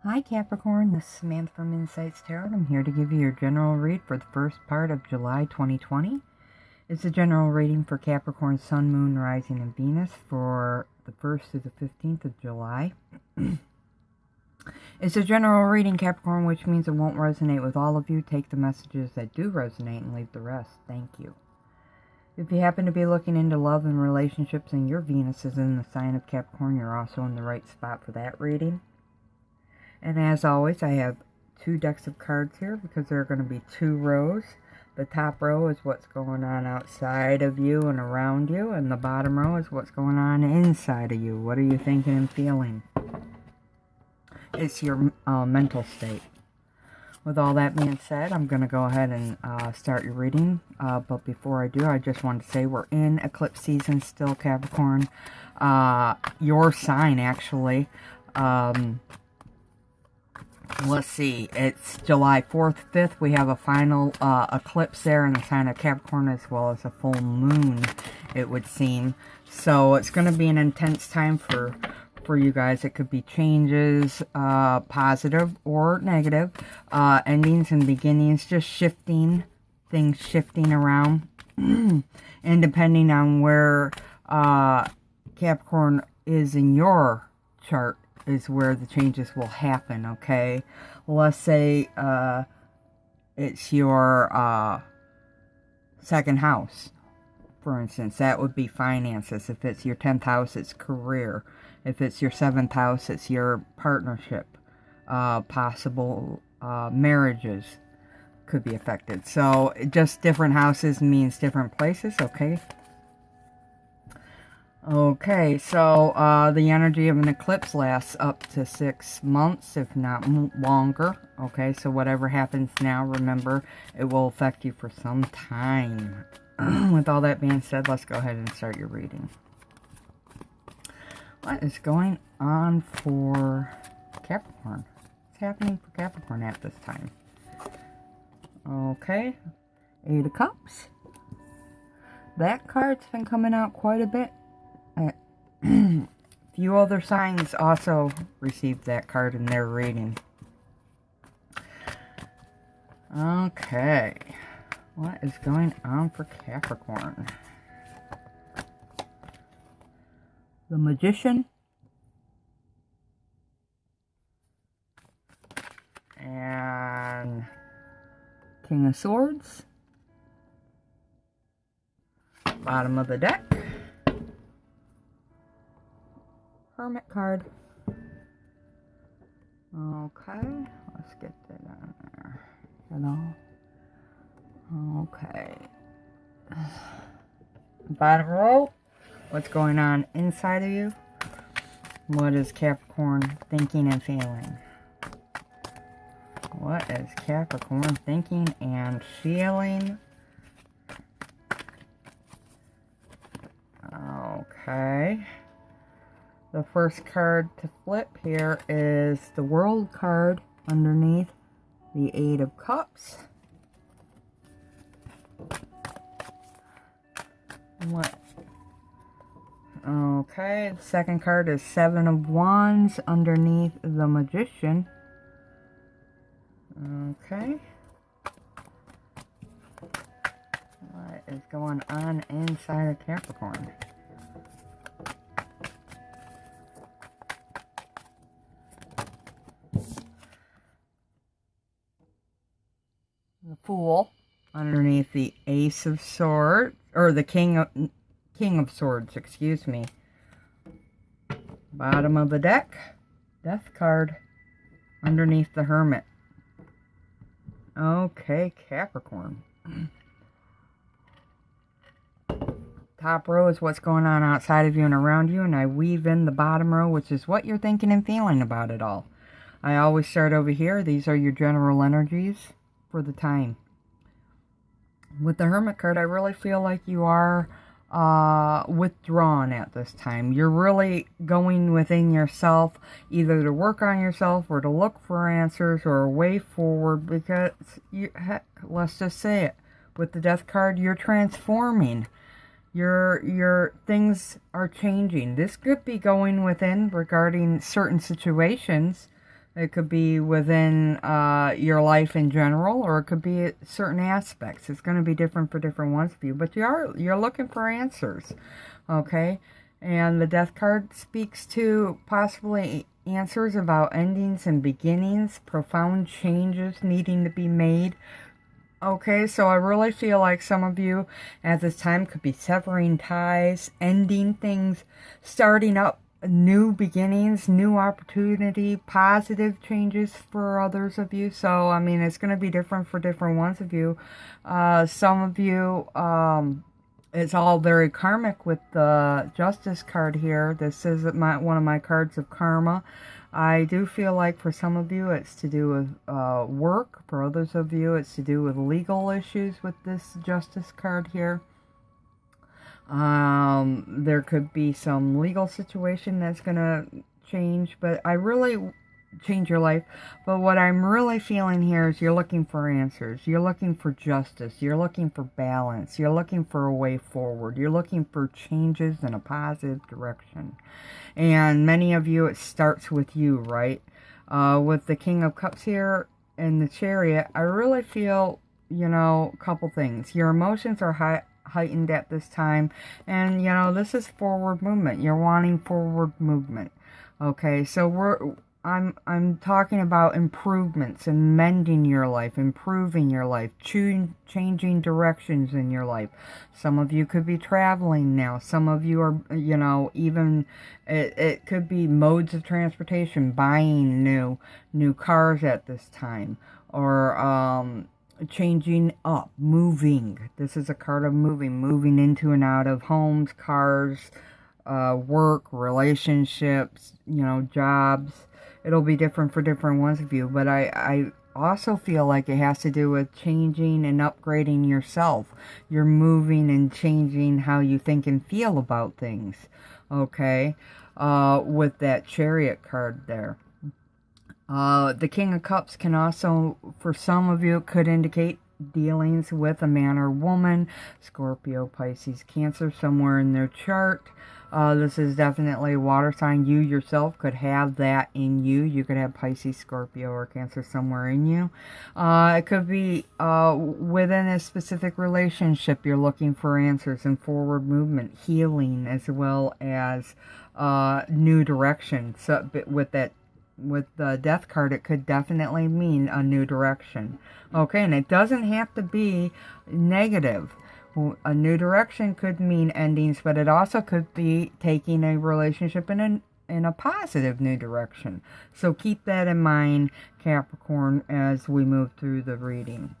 Hi Capricorn, this is Samantha from Insights Tarot. I'm here to give you your general read for the first part of July 2020. It's a general reading for Capricorn, Sun, Moon, Rising, and Venus for the 1st to the 15th of July. It's a general reading, Capricorn, which means it won't resonate with all of you. Take the messages that do resonate and leave the rest. Thank you. If you happen to be looking into love and relationships and your Venus is in the sign of Capricorn, you're also in the right spot for that reading. And as always, I have two decks of cards here because there are going to be two rows. The top row is what's going on outside of you and around you, and the bottom row is what's going on inside of you. What are you thinking and feeling? It's your mental state. With all that being said, I'm going to go ahead and start your reading. But before I do, I just want to say we're in eclipse season still, Capricorn. Your sign, actually. Let's see, it's July 4th, 5th. We have a final eclipse there in the sign of Capricorn, as well as a full moon, it would seem. So it's going to be an intense time for you guys. It could be changes, positive or negative, endings and beginnings, just shifting, things shifting around. And depending on where Capricorn is in your chart, is where the changes will happen, okay? Let's say it's your second house, for instance. That would be finances. If it's your 10th house, it's career. If it's your 7th house, it's your partnership. Possible marriages could be affected. So just different houses means different places, okay? Okay, so the energy of an eclipse lasts up to 6 months, if not longer. Okay, so whatever happens now, remember, it will affect you for some time. With all that being said, let's go ahead and start your reading. What is going on for Capricorn? What's happening for Capricorn at this time? Okay, 8 of Cups. That card's been coming out quite a bit. Few other signs also received that card in their reading. Okay, what is going on for Capricorn? The Magician and King of Swords. Bottom of the deck. Hermit card. Okay, let's get that on there. Hello. Okay. Bottom row. What's going on inside of you? What is Capricorn thinking and feeling? What is Capricorn thinking and feeling? Okay. The first card to flip here is the World card underneath the 8 of Cups. What? Okay, the second card is 7 of Wands underneath the Magician. Okay. What is going on inside of Capricorn? The Fool underneath the Ace of Swords, or the King of Swords, excuse me. Bottom of the deck, Death card underneath the Hermit. Okay, Capricorn. Top row is what's going on outside of you and around you, and I weave in the bottom row, which is what you're thinking and feeling about it all. I always start over here. These are your general energies for the time. With the Hermit card, I really feel like you are withdrawn at this time. You're really going within yourself, either to work on yourself or to look for answers or a way forward, because heck, let's just say it, with the Death card, you're transforming. Your things are changing. This could be going within regarding certain situations It could be within your life in general, or it could be certain aspects. It's going to be different for different ones of you, but you're looking for answers, okay? And the Death card speaks to possibly answers about endings and beginnings, profound changes needing to be made. Okay, so I really feel like some of you at this time could be severing ties, ending things, starting up new beginnings, new opportunity, positive changes for others of you. So, I mean, it's going to be different for different ones of you. Some of you, it's all very karmic with the Justice card here. This is one of my cards of karma. I do feel like for some of you it's to do with work. For others of you it's to do with legal issues with this Justice card here. There could be some legal situation that's going to change, but change your life. But what I'm really feeling here is you're looking for answers. You're looking for justice. You're looking for balance. You're looking for a way forward. You're looking for changes in a positive direction. And many of you, it starts with you, right? With the King of Cups here and the Chariot, I really feel, a couple things. Your emotions are heightened at this time, and this is forward movement. You're wanting forward movement. Okay, so I'm talking about improvements and mending your life, improving your life, changing directions in your life. Some of you could be traveling now. Some of you are, even it could be modes of transportation, buying new cars at this time, or changing up, moving. This is a card of moving into and out of homes, cars, work, relationships, jobs. It'll be different for different ones of you, but I also feel like it has to do with changing and upgrading yourself. You're moving and changing how you think and feel about things, okay, with that Chariot card there. The King of Cups can also, for some of you, could indicate dealings with a man or woman, Scorpio, Pisces, Cancer, somewhere in their chart. This is definitely a water sign. You yourself could have that in you. You could have Pisces, Scorpio, or Cancer somewhere in you. It could be within a specific relationship. You're looking for answers and forward movement, healing, as well as new direction. So with the Death card, it could definitely mean a new direction. Okay, and it doesn't have to be negative. A new direction could mean endings, but it also could be taking a relationship in a positive new direction. So keep that in mind, Capricorn, as we move through the reading.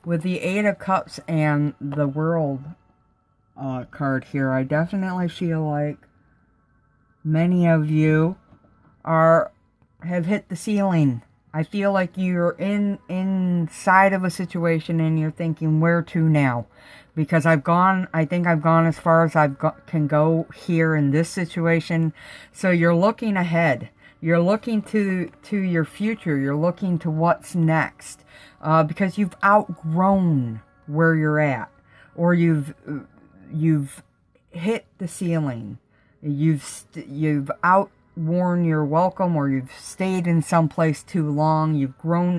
With the Eight of Cups and the World card here, I definitely feel like many of you have hit the ceiling. I feel like you're inside of a situation and you're thinking, where to now? Because I think I've gone as far as can go here in this situation. So you're looking ahead. You're looking to your future. You're looking to what's next. Because you've outgrown where you're at. Or you've hit the ceiling. You've outworn your welcome, or you've stayed in some place too long.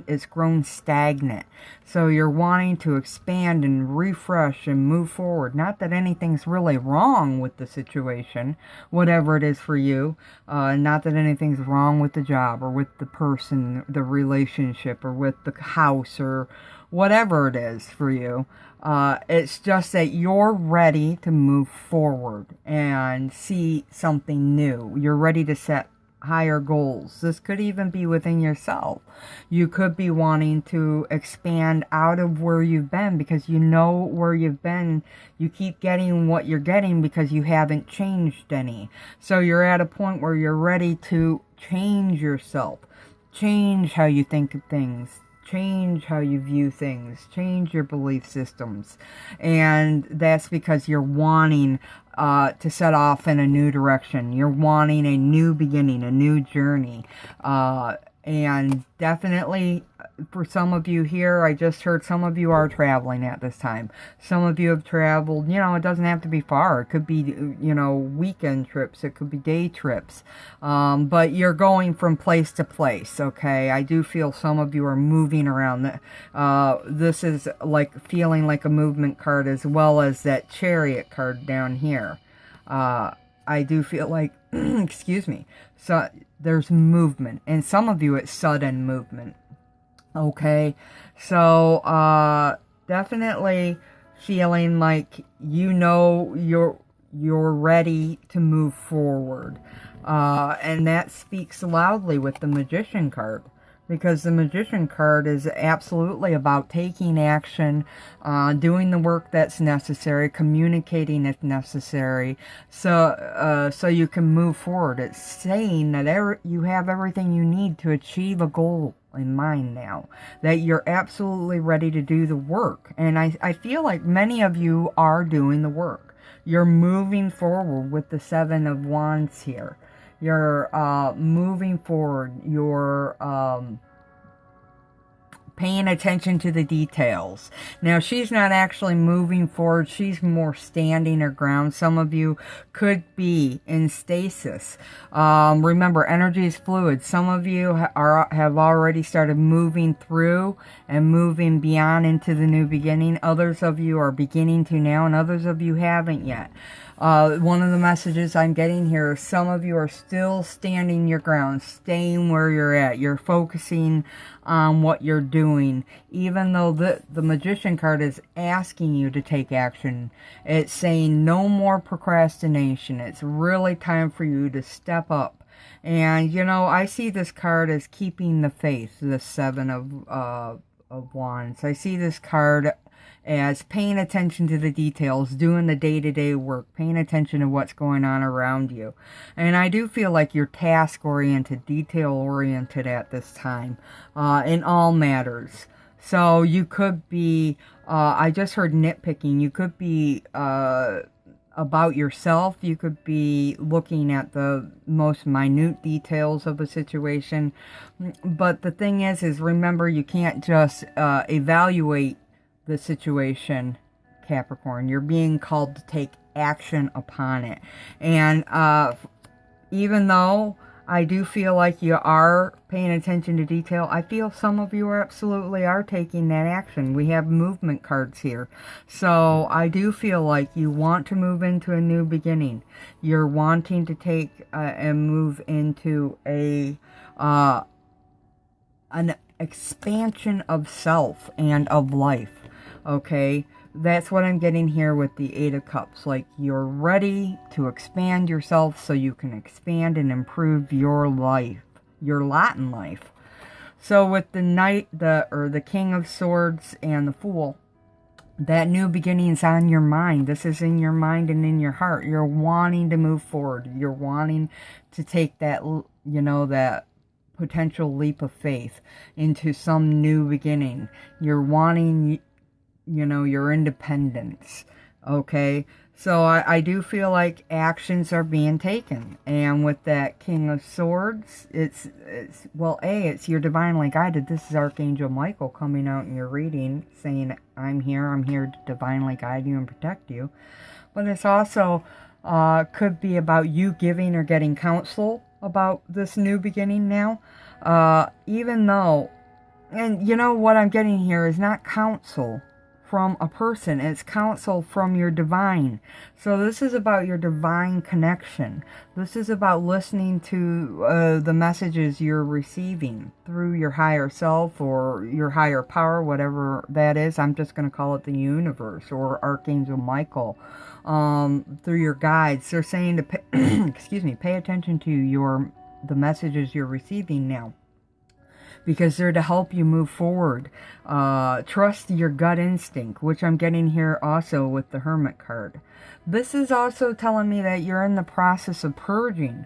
It's grown stagnant. So you're wanting to expand and refresh and move forward. Not that anything's really wrong with the situation, whatever it is for you. Not that anything's wrong with the job or with the person, the relationship, or with the house, or whatever it is for you. It's just that you're ready to move forward and see something new. You're ready to set higher goals. This could even be within yourself. You could be wanting to expand out of where you've been, because you know where you've been. You keep getting what you're getting because you haven't changed any. So you're at a point where you're ready to change yourself. Change how you think of things. Change how you view things. Change your belief systems. And that's because you're wanting to set off in a new direction. You're wanting a new beginning, a new journey. And definitely for some of you here, I just heard some of you are traveling at this time. Some of you have traveled, you know, it doesn't have to be far. It could be, you know, weekend trips. It could be day trips. But you're going from place to place, okay? I do feel some of you are moving around. This is like feeling like a movement card, as well as that Chariot card down here. I do feel like, excuse me, so there's movement, and some of you it's sudden movement, okay? So definitely feeling like, you know, you're ready to move forward, and that speaks loudly with the Magician card, because the Magician card is absolutely about taking action, doing the work that's necessary, communicating if necessary, so you can move forward. It's saying that you have everything you need to achieve a goal in mind now, that you're absolutely ready to do the work. And I feel like many of you are doing the work. You're moving forward with the Seven of Wands here. You're moving forward. You're paying attention to the details. Now, she's not actually moving forward. She's more standing her ground. Some of you could be in stasis. Remember, energy is fluid. Some of you have already started moving through and moving beyond into the new beginning. Others of you are beginning to now, and others of you haven't yet. One of the messages I'm getting here is some of you are still standing your ground, staying where you're at. You're focusing on what you're doing, even though the Magician card is asking you to take action. It's saying no more procrastination. It's really time for you to step up. And, you know, I see this card as keeping the faith, the Seven of Wands. I see this card as paying attention to the details, doing the day-to-day work, paying attention to what's going on around you. And I do feel like you're task-oriented, detail-oriented at this time, in all matters. So you could be, I just heard nitpicking, you could be about yourself. You could be looking at the most minute details of a situation. But the thing is remember, you can't just evaluate the situation, Capricorn. You're being called to take action upon it. And even though I do feel like you are paying attention to detail, I feel some of you absolutely are taking that action. We have movement cards here. So I do feel like you want to move into a new beginning. You're wanting to take and move into an expansion of self and of life. Okay, that's what I'm getting here with the Eight of Cups. Like, you're ready to expand yourself so you can expand and improve your life, your lot in life. So with the Knight, the King of Swords and the Fool, that new beginning's on your mind. This is in your mind and in your heart. You're wanting to move forward. You're wanting to take that, you know, that potential leap of faith into some new beginning. You're wanting, you know, your independence. Okay, so I do feel like actions are being taken. And with that King of Swords, it's well, it's you're divinely guided. This is Archangel Michael coming out in your reading, saying, I'm here to divinely guide you and protect you. But it's also could be about you giving or getting counsel about this new beginning now. Even though, and you know what I'm getting here is not counsel from a person, it's counsel from your divine. So this is about your divine connection. This is about listening to the messages you're receiving through your higher self or your higher power, whatever that is. I'm just going to call it the universe or Archangel Michael, through your guides. They're saying to pay, excuse me, pay attention to the messages you're receiving now, because they're to help you move forward. Trust your gut instinct, which I'm getting here also with the Hermit card. This is also telling me that you're in the process of purging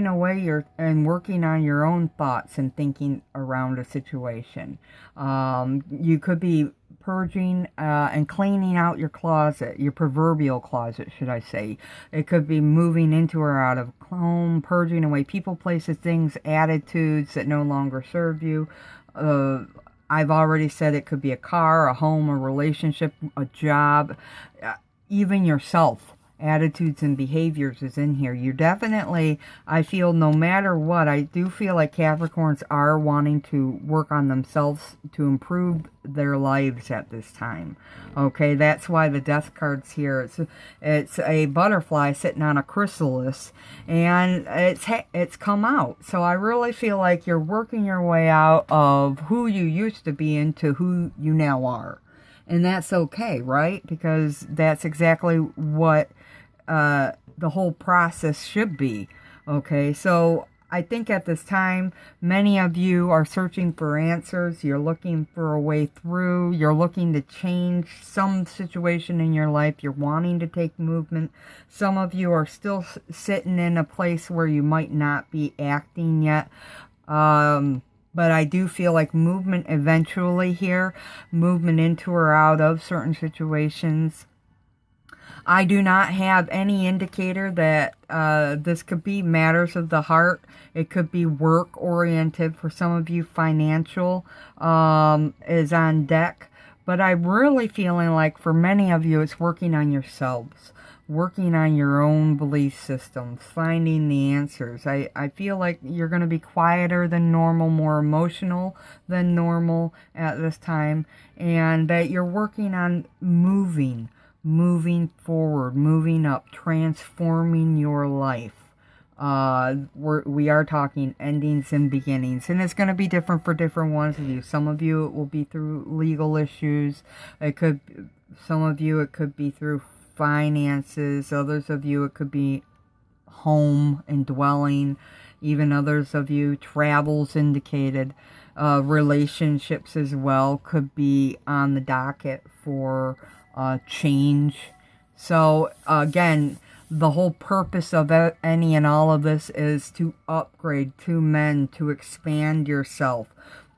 away and working on your own thoughts and thinking around a situation. You could be purging and cleaning out your closet, your proverbial closet, should I say. It could be moving into or out of home, purging away people, places, things, attitudes that no longer serve you. I've already said it could be a car, a home, a relationship, a job, even yourself. Attitudes and behaviors is in here. You're definitely, I feel, no matter what, I do feel like Capricorns are wanting to work on themselves to improve their lives at this time. Okay, that's why the Death card's here. It's a butterfly sitting on a chrysalis, and it's come out. So I really feel like you're working your way out of who you used to be into who you now are. And that's okay, right? Because that's exactly what the whole process should be. Okay, so I think at this time, many of you are searching for answers. You're looking for a way through. You're looking to change some situation in your life. You're wanting to take movement. Some of you are still sitting in a place where you might not be acting yet. But I do feel like movement eventually here, movement into or out of certain situations. I do not have any indicator that this could be matters of the heart. It could be work-oriented. For some of you, financial is on deck. But I'm really feeling like for many of you, it's working on yourselves. Working on your own belief systems, finding the answers. I feel like you're going to be quieter than normal, more emotional than normal at this time, and that you're working on moving forward, moving up, transforming your life. We are talking endings and beginnings, and it's going to be different for different ones of you. Some of you, it will be through legal issues. Some of you, it could be through finances. Others of you, it could be home and dwelling. Even others of you, travels indicated. Relationships as well could be on the docket for change. So again, the whole purpose of any and all of this is to upgrade, to mend, to expand yourself,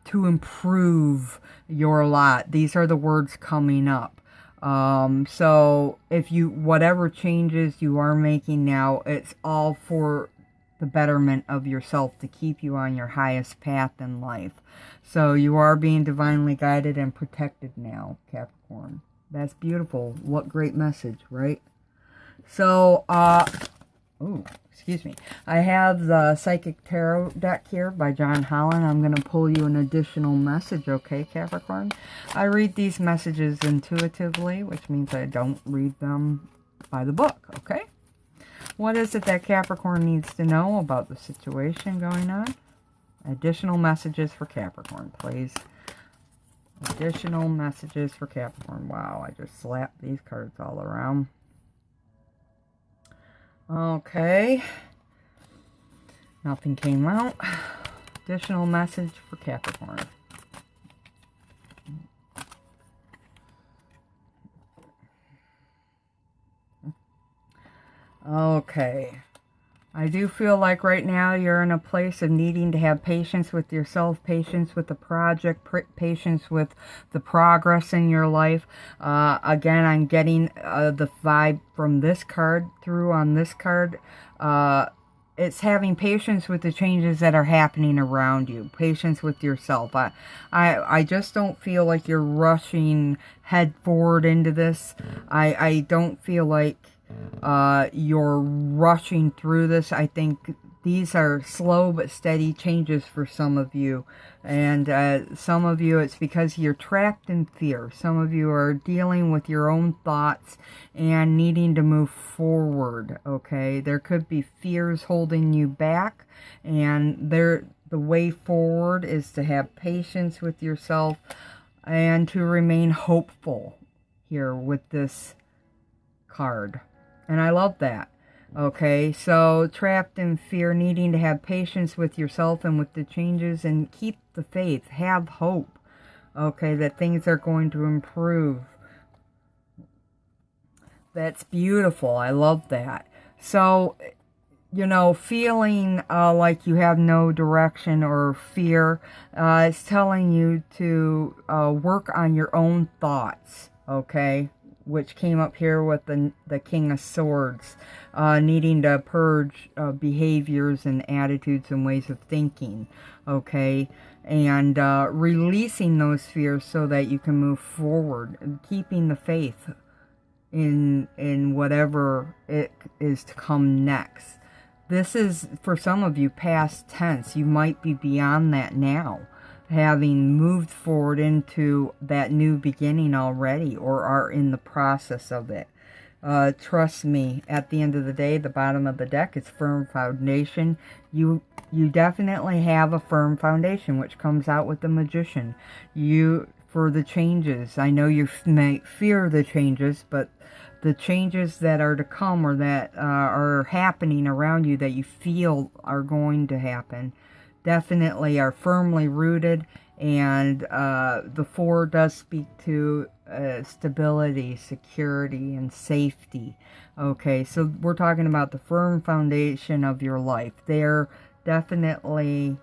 to improve your lot. These are the words coming up. So if whatever changes you are making now, it's all for the betterment of yourself, to keep you on your highest path in life. So you are being divinely guided and protected now, Capricorn. That's beautiful. What great message, right? So, excuse me. I have the Psychic Tarot deck here by John Holland. I'm going to pull you an additional message, okay, Capricorn? I read these messages intuitively, which means I don't read them by the book, okay? What is it that Capricorn needs to know about the situation going on? Additional messages for Capricorn, please. Additional messages for Capricorn. Wow, I just slapped these cards all around. Okay. Nothing came out. Additional message for Capricorn. Okay. I do feel like right now you're in a place of needing to have patience with yourself, patience with the project, patience with the progress in your life. Again, I'm getting the vibe from this card through on this card. It's having patience with the changes that are happening around you. Patience with yourself. I just don't feel like you're rushing head forward into this. I don't feel like you're rushing through this. I think these are slow but steady changes for some of you. And some of you, it's because you're trapped in fear. Some of you are dealing with your own thoughts and needing to move forward, okay? There could be fears holding you back, and the way forward is to have patience with yourself and to remain hopeful here with this card. And I love that. Okay, so trapped in fear, needing to have patience with yourself and with the changes, and keep the faith, have hope, okay, that things are going to improve. That's beautiful. I love that. So you know, feeling like you have no direction or fear. It's telling you to work on your own thoughts, okay? Which came up here with the King of Swords, needing to purge behaviors and attitudes and ways of thinking, okay? And releasing those fears so that you can move forward, and keeping the faith in whatever it is to come next. This is, for some of you, past tense. You might be beyond that now, having moved forward into that new beginning already, or are in the process of it. Trust me, at the end of the day, the bottom of the deck is firm foundation. You definitely have a firm foundation, which comes out with the Magician. For the changes, I know you may fear the changes, but the changes that are to come, or that are happening around you that you feel are going to happen, definitely are firmly rooted. And the 4 does speak to stability, security, and safety. Okay, so we're talking about the firm foundation of your life. They're definitely,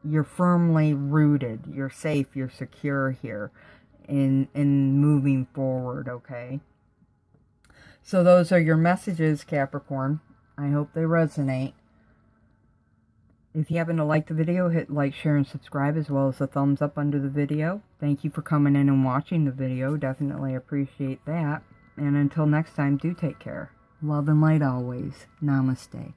you're firmly rooted, you're safe, you're secure here in moving forward, okay? So those are your messages, Capricorn. I hope they resonate. If you happen to like the video, hit like, share, and subscribe, as well as a thumbs up under the video. Thank you for coming in and watching the video. Definitely appreciate that. And until next time, do take care. Love and light always. Namaste.